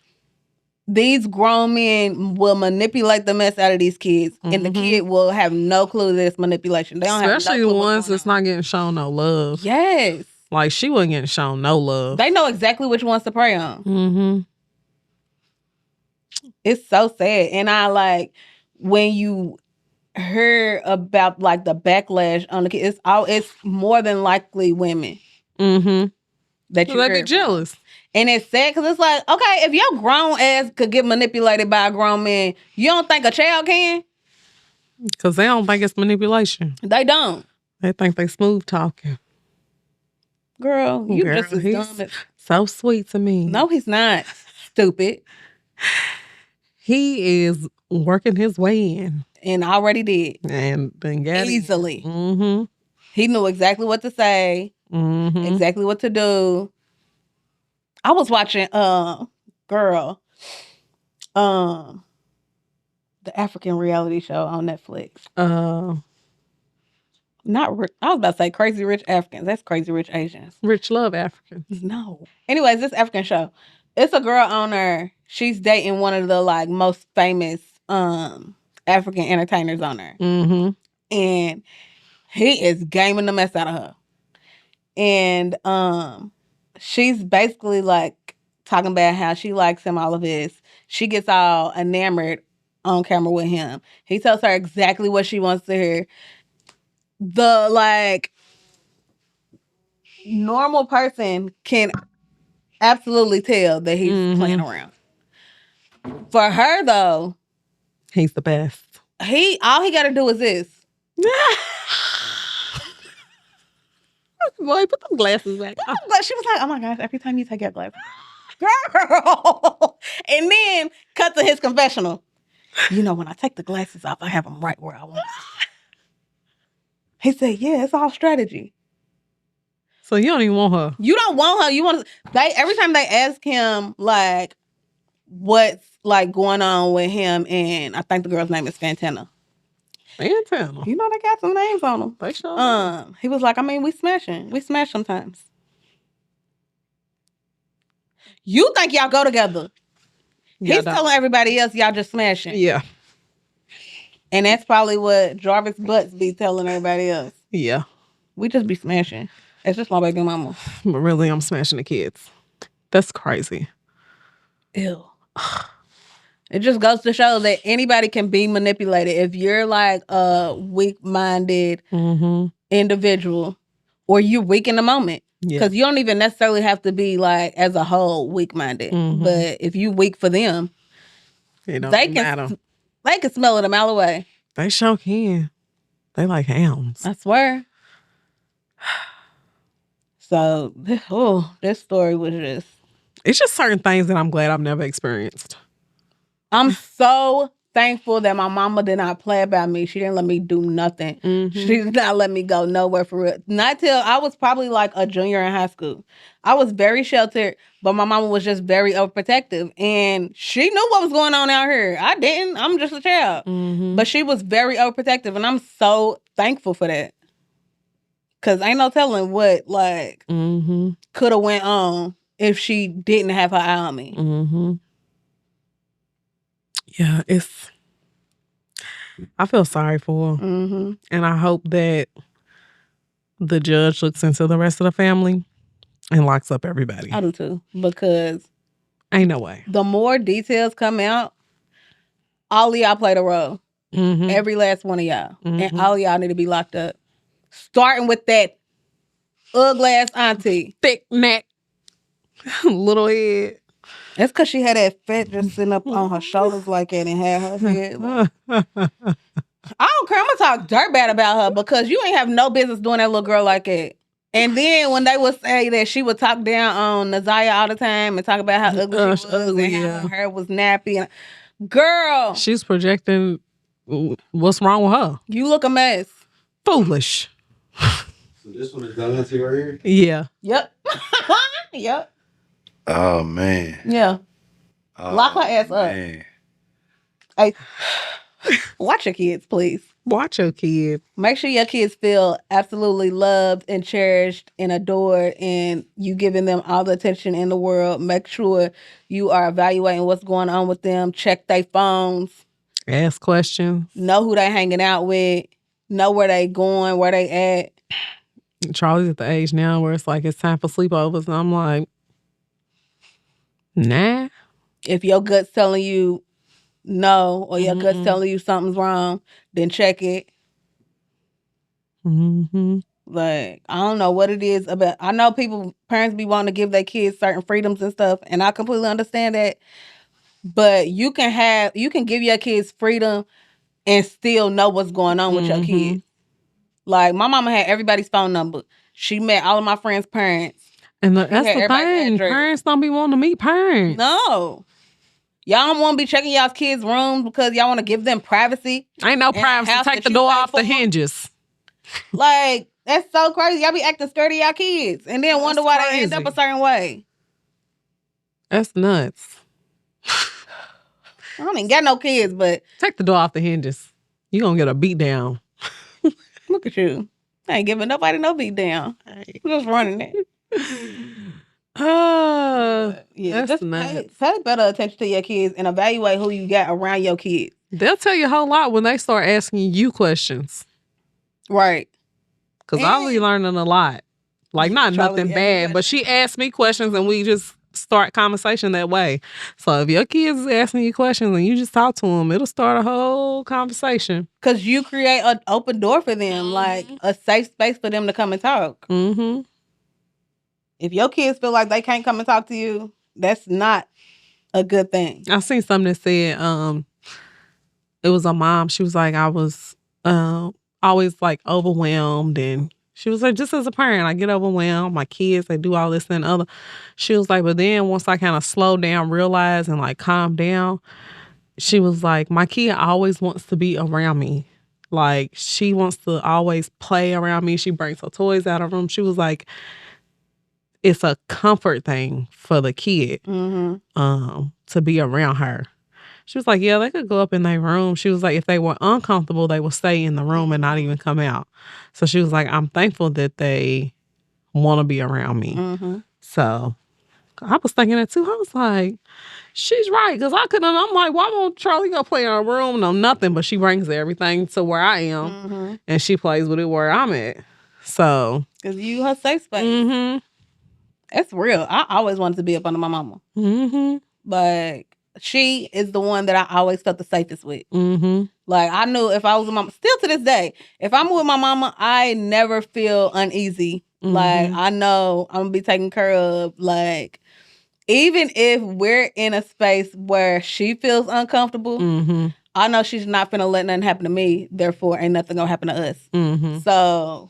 these grown men will manipulate the mess out of these kids, and the kid will have no clue that it's manipulation. They don't Especially have no clue the ones that's not getting shown no love. Yes. Like, she wasn't getting shown no love. They know exactly which ones to prey on. Mm-hmm. It's so sad. And I like when you hear about like the backlash on the kids, it's more than likely women. Mm-hmm. That you they be jealous. And it's sad because it's like, okay, if your grown ass could get manipulated by a grown man, you don't think a child can? Because they don't think it's manipulation. They don't. They think they smooth talking. Girl, you just as dumb as... So sweet to me. No, he's not. Stupid. He is working his way in. And already did. And then got easily. Mm-hmm. He knew exactly what to say. Mm-hmm. Exactly what to do. I was watching, the African reality show on Netflix. I was about to say Crazy Rich Africans. That's Crazy Rich Asians. Rich Love Africans. No. Anyways, this African show. It's a girl on there. She's dating one of the like most famous African entertainers on there. Mm-hmm. And he is gaming the mess out of her. And she's basically like talking about how she likes him, all of this. She gets all enamored on camera with him. He tells her exactly what she wants to hear. The like normal person can absolutely tell that he's playing around. For her though, he's the best. All he got to do is this. Boy, put them glasses back. She was like, "Oh my gosh! Every time you take your glasses, girl." And then cut to his confessional. You know, when I take the glasses off, I have them right where I want them. He said, "Yeah, it's all strategy." So you don't even want her. You don't want her. You want every time they ask him like what's like going on with him, and I think the girl's name is Fantana. Fantana. You know they got some names on them. They sure. He was like, I mean, we smashing. We smash sometimes. You think y'all go together? He's telling everybody else y'all just smashing. Yeah. And that's probably what Jarvis Butts be telling everybody else. Yeah. We just be smashing. It's just my baby mama. But really, I'm smashing the kids. That's crazy. Ew. It just goes to show that anybody can be manipulated. If you're like a weak-minded individual, or you're weak in the moment. Because you don't even necessarily have to be like, as a whole, weak-minded. But if you weak for them, they can smell it a mile away. They sure can. They like hounds. I swear. So, this story was just... It's just certain things that I'm glad I've never experienced. I'm so thankful that my mama did not play about me. She didn't let me do nothing. She did not let me go nowhere for real. Not till I was probably like a junior in high school. I was very sheltered, but my mama was just very overprotective. And she knew what was going on out here. I didn't. I'm just a child. But she was very overprotective, and I'm so thankful for that. Because ain't no telling what like could have went on if she didn't have her eye on me. Yeah, I feel sorry for her. And I hope that the judge looks into the rest of the family and locks up everybody. I do too. Because ain't no way. The more details come out, all of y'all played a role. Every last one of y'all. And all of y'all need to be locked up. Starting with that ugly ass auntie. Thick neck. Little head. That's because she had that fat just sitting up on her shoulders like that and had her head. Like, I don't care. I'm gonna talk dirt bad about her because you ain't have no business doing that little girl like that. And then when they would say that she would talk down on Nazaya all the time and talk about how ugly she was ugly, and how her hair was nappy. And, girl, she's projecting what's wrong with her. You look a mess. Foolish. So this one is done right here? Yeah. Yep. Yep. Oh, man. Yeah. Oh, Lock her ass up. Hey, watch your kids, please. Watch your kid. Make sure your kids feel absolutely loved and cherished and adored, and you giving them all the attention in the world. Make sure you are evaluating what's going on with them. Check their phones. Ask questions. Know who they hanging out with. Know where they going, where they at. Charlie's at the age now where it's like it's time for sleepovers, and I'm like, nah. If your gut's telling you no, or your gut's telling you something's wrong, then check it. Like, I don't know what it is about. I know parents be wanting to give their kids certain freedoms and stuff, and I completely understand that. But you can give your kids freedom and still know what's going on with your kids. Like, my mama had everybody's phone number. She met all of my friends' parents. And that's the thing. Parents don't be wanting to meet parents. No. Y'all don't want to be checking y'all's kids' rooms because y'all want to give them privacy. Ain't no privacy. Take the door off the hinges. Like, that's so crazy. Y'all be acting scared of y'all kids and then wonder why they end up a certain way. That's nuts. I don't even got no kids, but... Take the door off the hinges. You gonna get a beat down. Look at you. I ain't giving nobody no beat down. I'm just running it. Yeah, just pay better attention to your kids and evaluate who you got around your kids. They'll tell you a whole lot when they start asking you questions. Right. Because I'll be learning a lot. Like, not nothing bad, but she asked me questions and we just start conversation that way. So if your kids is asking you questions and you just talk to them, it'll start a whole conversation. Because you create an open door for them, like a safe space for them to come and talk. If your kids feel like they can't come and talk to you, that's not a good thing. I seen something that said, it was a mom. She was like, I was always like overwhelmed, and she was like, just as a parent, I get overwhelmed. My kids, they do all this and other. She was like, but then once I kind of slow down, realize, and like calm down, she was like, my kid always wants to be around me. Like, she wants to always play around me. She brings her toys out of the room. She was like, it's a comfort thing for the kid to be around her. She was like, yeah, they could go up in their room. She was like, if they were uncomfortable, they would stay in the room and not even come out. So she was like, I'm thankful that they want to be around me. So I was thinking that too. I was like, she's right. Because I'm like, why won't Charlie go play in her room? No, nothing. But she brings everything to where I am. And she plays with it where I'm at. So. Because you her safe space. It's real. I always wanted to be up under my mama. Like, she is the one that I always felt the safest with. Like, I knew if I was with my... Still to this day, if I'm with my mama, I never feel uneasy. Like, I know I'm going to be taken care of. Like, even if we're in a space where she feels uncomfortable, I know she's not finna let nothing happen to me. Therefore, ain't nothing going to happen to us. So...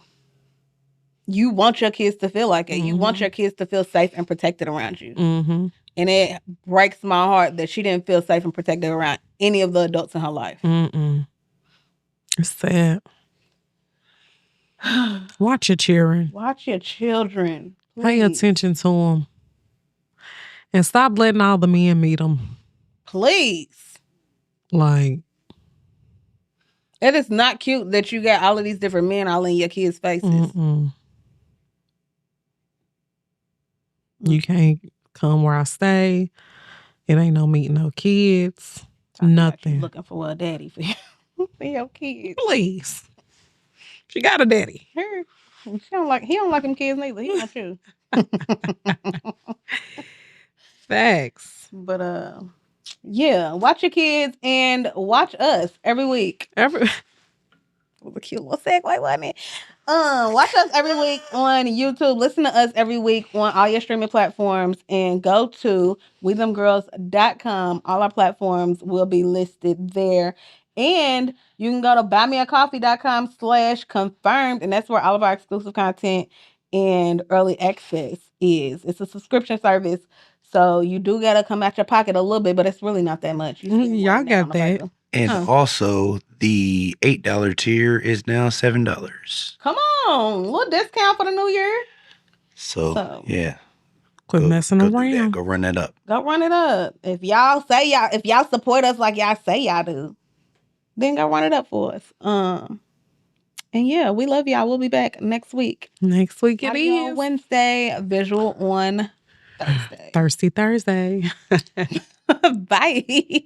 you want your kids to feel like it. You want your kids to feel safe and protected around you. And it breaks my heart that she didn't feel safe and protected around any of the adults in her life. It's sad. Watch your children. Watch your children. Please. Pay attention to them. And stop letting all the men meet them. Please. Like. It is not cute that you got all of these different men all in your kids' faces. You can't come where I stay. It ain't no meeting no kids. Nothing. Looking for a daddy for your kids. Please. She got a daddy. Her. He don't like them kids neither. He want you. Facts. But yeah, watch your kids and watch us every week. It was a cute little segue, wasn't it? Watch us every week on YouTube. Listen to us every week on all your streaming platforms, and go to WeThemGirls.com. All our platforms will be listed there. And you can go to buymeacoffee.com/confirmed, and that's where all of our exclusive content and early access is. It's a subscription service, so you do gotta come out your pocket a little bit, but it's really not that much. Y'all got that. And also, the $8 tier is now $7. Come on, little discount for the new year. So yeah. Quit messing go around. Do that. Go run that up. Go run it up. If y'all support us like y'all say y'all do, then go run it up for us. And yeah, we love y'all. We'll be back next week. Next week it Audio is Wednesday, visual on Thursday. Thirsty Thursday. Bye.